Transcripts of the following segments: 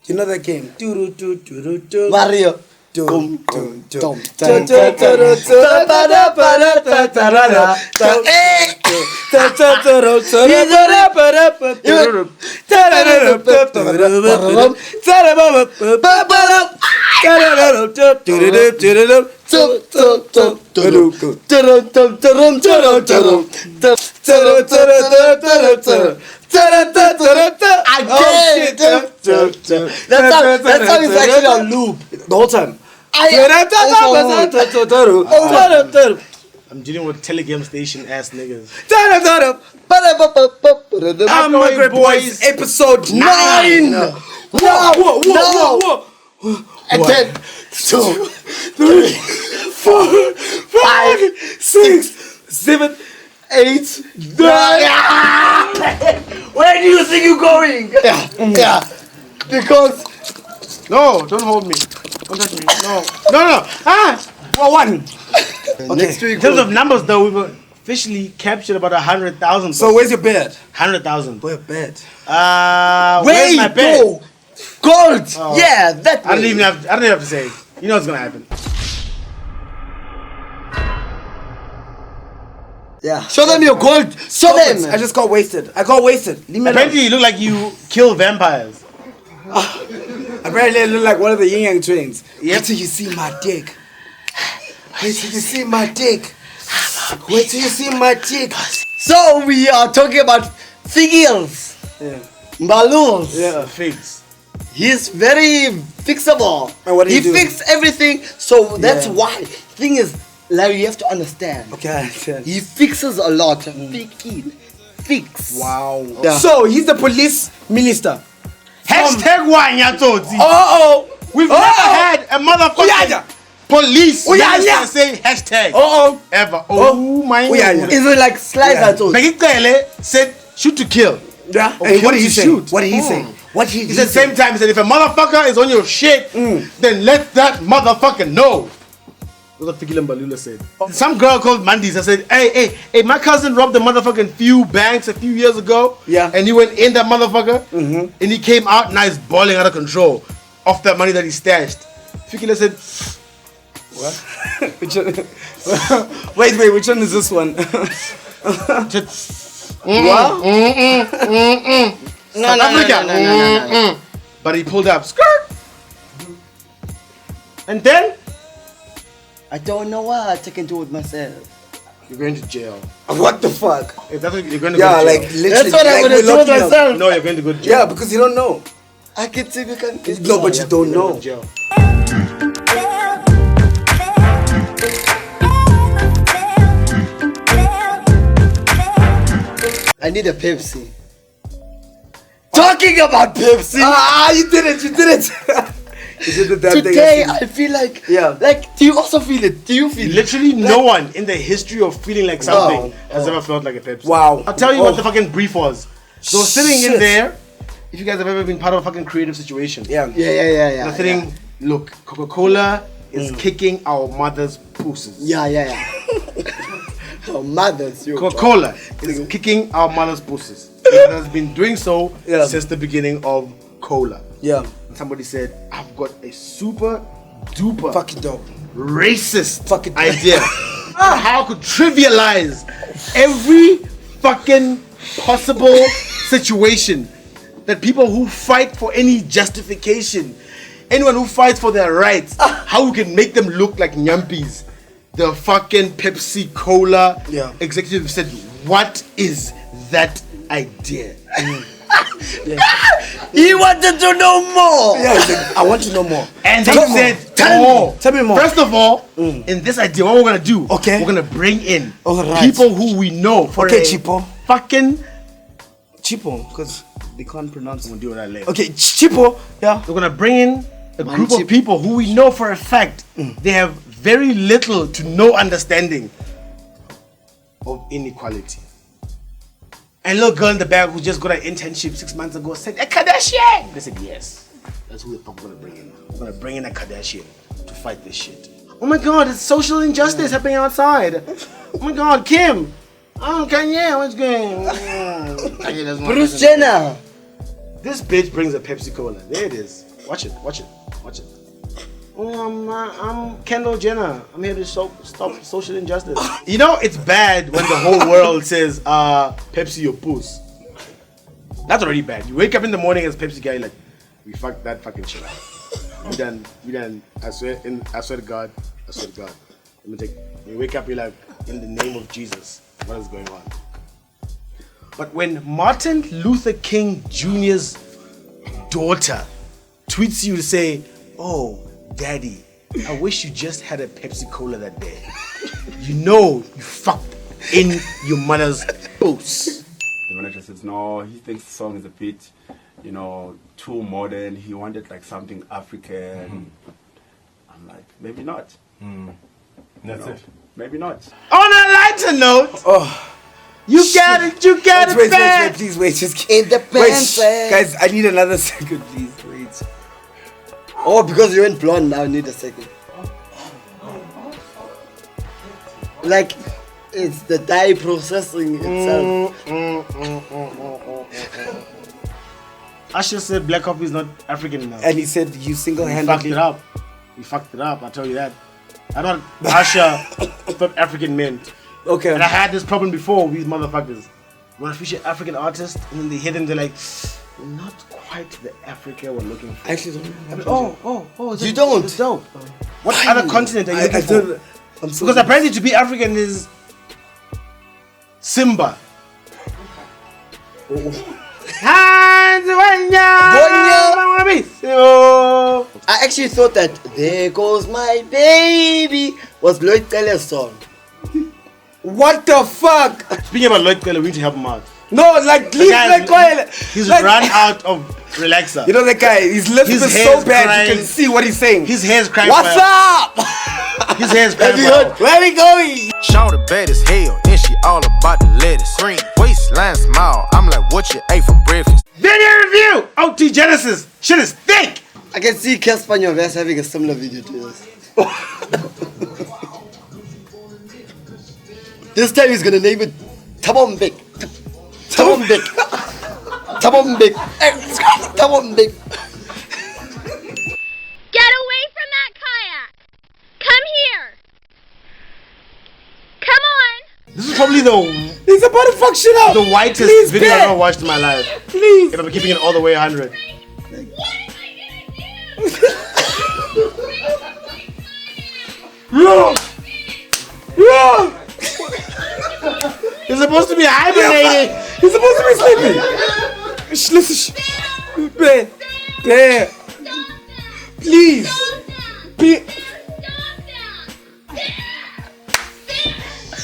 You know that game? Mario. That song is actually on loop the whole time. I'm dealing with telegame station ass niggas. I'm Hungry Boys, episode 9. Whoa. And then 2, 3, 4, 5, 6, 7, 8, 9. where do you think you're going? Yeah. Because No, don't hold me. Don't touch me. No. Well, 1. next week, In terms of numbers, though, we've officially captured about 100,000. So where's your bed? 100,000. Where's your bed? Where's my bed? go gold. Yeah, that. I don't even have to say it. You know what's gonna happen. Yeah. Show them your gold. Show them. I just got wasted. I got wasted. Leave me alone. Apparently, you look like you kill vampires. Apparently, I look like one of the Yin Yang twins. Yep. Wait till you see my dick. Wait till you see my dick. Wait till you see my dick. So we are talking about Fikiles. Yeah. Mbalulas. Yeah. Figs. He's very fixable. And what do you do? He fixed everything. So that's Yeah. why. Thing is, Larry, you have to understand. Okay. He fixes a lot. Fikile. Fix. Wow. Yeah. So he's the police minister. Hashtag Wanyatoti. Oh. We've never had a motherfucking Uyanya. police Uyanya. minister say hashtag Oh. ever. Oh. My Uyanya. Is it like slice Yeah. at all? Megikele said shoot to kill. Yeah. Okay, And what did he to say? shoot. What did he say? What did He said same time, he said if a motherfucker is on your shit, then let that motherfucker know. That's what Fikile Mbalula said. Some girl called Mandis. I said, hey, my cousin robbed a motherfucking few banks a few years ago. Yeah. And he went in that motherfucker. And he came out now he's balling out of control of that money that he stashed. Fikile said, What? Which one? Wait, which one is this one? What? South Africa. No. But he pulled up. Skirt. And then I don't know what I can do with myself. you're going to jail. What the fuck? If that's what you're going to Yeah, go to jail. like literally. That's what I'm like, gonna we're do with locking up. myself. No, you're going to go to jail. Yeah, because you don't know. I can see we can. No, but you don't know. Jail. I need a Pepsi. Talking about Pepsi. You did it. You did the damn Today thing. I feel like. Yeah. Like, do you also feel it? Do you feel it? Literally no one in the history of feeling like something has ever felt like a Pepsi. Wow. I'll tell you what the fucking brief was. So sitting in Shit. there, if you guys have ever been part of a fucking creative situation. Yeah. Yeah. They're sitting, look, Coca-Cola is kicking our mothers' pussies. Yeah. Oh, mothers, you. Coca-Cola is kicking our mothers' pussies. It has been doing so Yeah. since the beginning of cola. Yeah. Somebody said, I've got a super duper Fucking dope. racist Fucking idea. How I could trivialize every fucking possible situation that people who fight for any justification, anyone who fights for their rights, how we can make them look like nyampis. The fucking Pepsi Cola executive said, what is that idea? He wanted to know more. Yeah, he's like, I want to know more. And Tell he me more. said, Tell me more. First of all, in this idea, what we're gonna do, Okay. we're gonna bring in Alright. people who we know for Okay, a Chipo. fucking. Chipo, because they can't pronounce it. We'll do that later. Okay, Chipo. Yeah. We're gonna bring in a group of people who we know for a fact they have very little to no understanding of inequality. And a little girl in the back who just got an internship 6 months ago said, a Kardashian! They said, yes. That's who the fuck we're gonna bring in. We're gonna bring in a Kardashian to fight this shit. Oh my god, it's social injustice happening outside. Oh my god, Kim, Kanye, what's going on? Kanye doesn't want Bruce Pepsi. Jenner. This bitch brings a Pepsi Cola. There it is. Watch it. I'm Kendall Jenner. I'm here to stop social injustice. You know, it's bad when the whole world says, Pepsi your puss. That's already bad. You wake up in the morning as Pepsi guy, like, we fucked that fucking shit up. We done. I swear to God. Let me take. You wake up, you're like, in the name of Jesus, what is going on? But when Martin Luther King Jr.'s daughter tweets you to say, "Oh, Daddy, I wish you just had a Pepsi Cola that day," you know you fucked in your mother's puss. The manager says no, he thinks the song is a bit, too modern. He wanted like something African. I'm like, maybe not. That's it. Maybe not. On a lighter note, you got it, Wait, man. please wait. Just in the Wait, pants. guys, I need another second, please. Wait. Oh, because you went blonde now, I need a second. Like, it's the dye processing itself. Usher said black coffee is not African enough. And he said you He fucked single-handedly. it up. I'll tell you that. I thought Usher thought African meant. Okay. And I had this problem before with these motherfuckers. When I feature African artists and then they hear them, they're like, not quite the Africa we're looking for. I actually don't know. You don't? It's dope. What other continent are you looking for? don't. I'm so Because apparently to be African is Simba. I actually thought that "There Goes My Baby" was Lloyd Keller's song. What the fuck? Speaking about Lloyd Kelly, we need to help him out. No, like leave guy- that guy. He's like, run out of relaxer. You know that guy. His lips His is hair's so bad. crying. You can see what he's saying. His hair's crying. What's for help. up? His hair's crying. Have you for heard? help. Where we going? Shawty bad as hell, and she all about the lettuce. Green waistline smile, I'm like, what you ate for breakfast? Video review. OT Genesis. Shit is thick. I can see Casper Nyovest having a similar video to this. This time he's gonna name it Tabombek. Tabombek. Tabombek. Tabombek. Get away from that kayak! Come here! Come on! This is probably the He's about to fuck shit up. whitest Please, video I've Ben. ever watched in my life. Please. And I'm keeping it all the way 100. What am I gonna do? He's supposed to be hibernating. He's supposed to be sleeping. Listen, Ben. Please.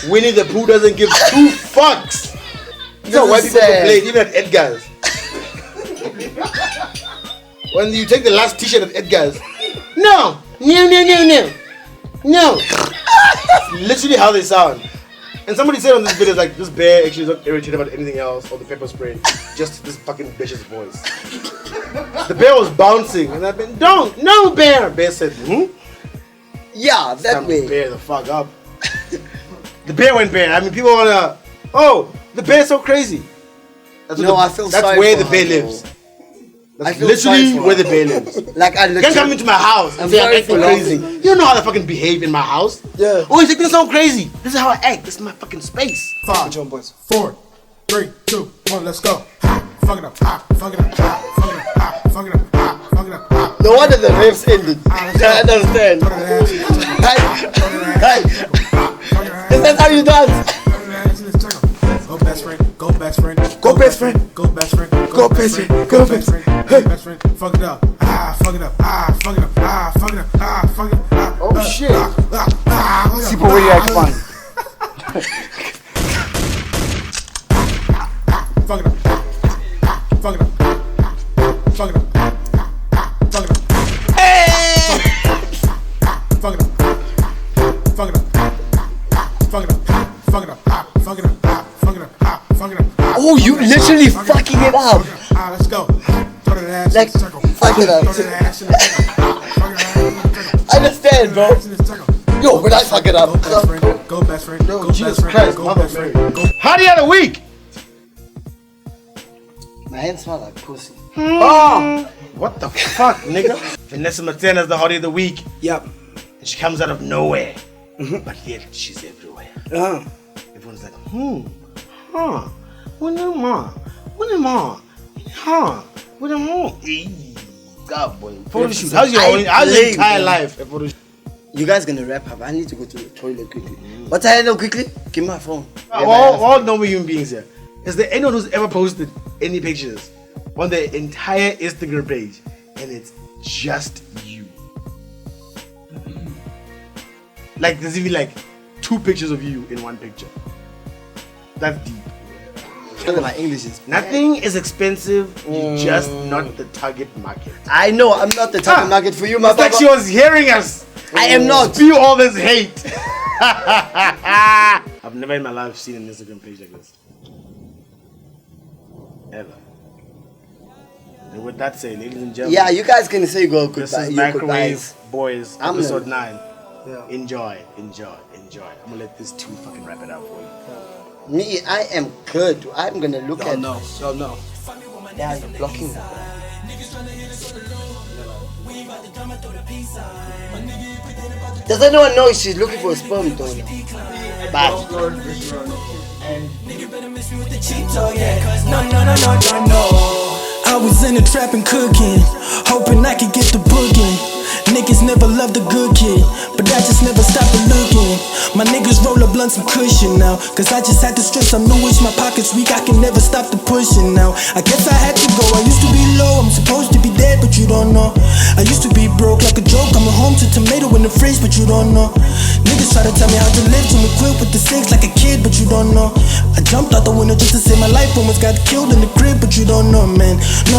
Winnie the Pooh doesn't give two fucks. You know why is people sad. complain, even at Edgar's. When you take the last t-shirt at Edgar's. No. It's literally how they sound. And somebody said on this video, like, this bear actually is not irritated about anything else or the pepper spray. Just this fucking bitch's voice. The bear was bouncing and I've been, no bear. Bear said, Yeah, that Time to way. bear the fuck up. The bear went bear. I mean, people wanna, the bear's so crazy. That's No, what I feel that's sorry where for the bear her, lives. I That's feel literally sorry for where her. the bear lives. Like I You can't come into my house and I'm say I'm sorry acting for crazy. laughing. You don't know how to fucking behave in my house. Yeah. Oh, he's acting so crazy. This is how I act. This is my fucking space. 5, John boys. 4, 3, 2, 1, let's go. Fuck it up, fuck it up, fuck it up, fuck it up, fuck it up. No wonder the raves ended. I understand. Hey, is that how you dance? Go best friend, go best friend, Go best friend. go best friend, Go best friend, go best friend. go best friend, fuck it up, fuck it up, fuck it up, fuck it up, fuck it up. Oh shit. Super way like fun. Fuck it up, fuck it up, fuck it up, fuck it up. Fuck it up, fuck it up, fuck it up, fuck it up, fuck it up, fuck it up, fuck it up. Oh, you literally fucking it up. Let's go. Throw that ass Like, in the circle. fuck it up. Throw that ass in the circle. Fuck it up. I understand, bro. Ass in the circle. Yo, when I fuck it up. Go best friend, Go best friend. No, Go Jesus best friend. Christ, Go Mother best Mary. friend. Go. Hottie of the week. My hands smell like pussy. Oh, what the fuck, nigga? Vanessa Matena is the hottie of the week, Yep. and she comes out of nowhere, but yet she's everywhere. Everyone's like, huh, what am I? God, boy. Photo shoot. How's your entire life? A photo shoot? You guys gonna wrap up? I need to go to the toilet quickly. What's I handle quickly? Give me my phone. All normal human beings here. Is there anyone who's ever posted any pictures on their entire Instagram page and it's just you? Like there's even like 2 pictures of you in one picture. That's deep. My English is Nothing is expensive. You're just not the target market. I know I'm not the target market for you, my It's like she was hearing us. I am not. Spew all this hate. I've never in my life seen an Instagram page like this. Ever. And with that said, ladies and gentlemen. Yeah, you guys can say go This goodbye. is You Microwave goodbyes. Boys, I'm episode gonna- 9. Yeah. Enjoy. I'm gonna let this 2 fucking wrap it up for you. Me, I am good. I'm gonna look Y'all at. know. Y'all know. Yeah, you're blocking. Does anyone know she's looking for a sperm donor? Bye. No. I was in the trap and cooking, hoping I could get the booking. Niggas never loved a good kid, but I just never stopped looking. My niggas roll up blunts and cushion now, cause I just had to stress. I knew it's my pockets weak, I can never stop the pushing now. I guess I had to go. I used to be low, I'm supposed to be dead, but you don't know. I used to be broke like a joke, coming home to tomato in the fridge, but you don't know. Niggas try to tell me how to live, to me quick with the six like a kid, but you don't know. I jumped out the window just to save my life, almost got killed in the crib, but you don't know, man. No,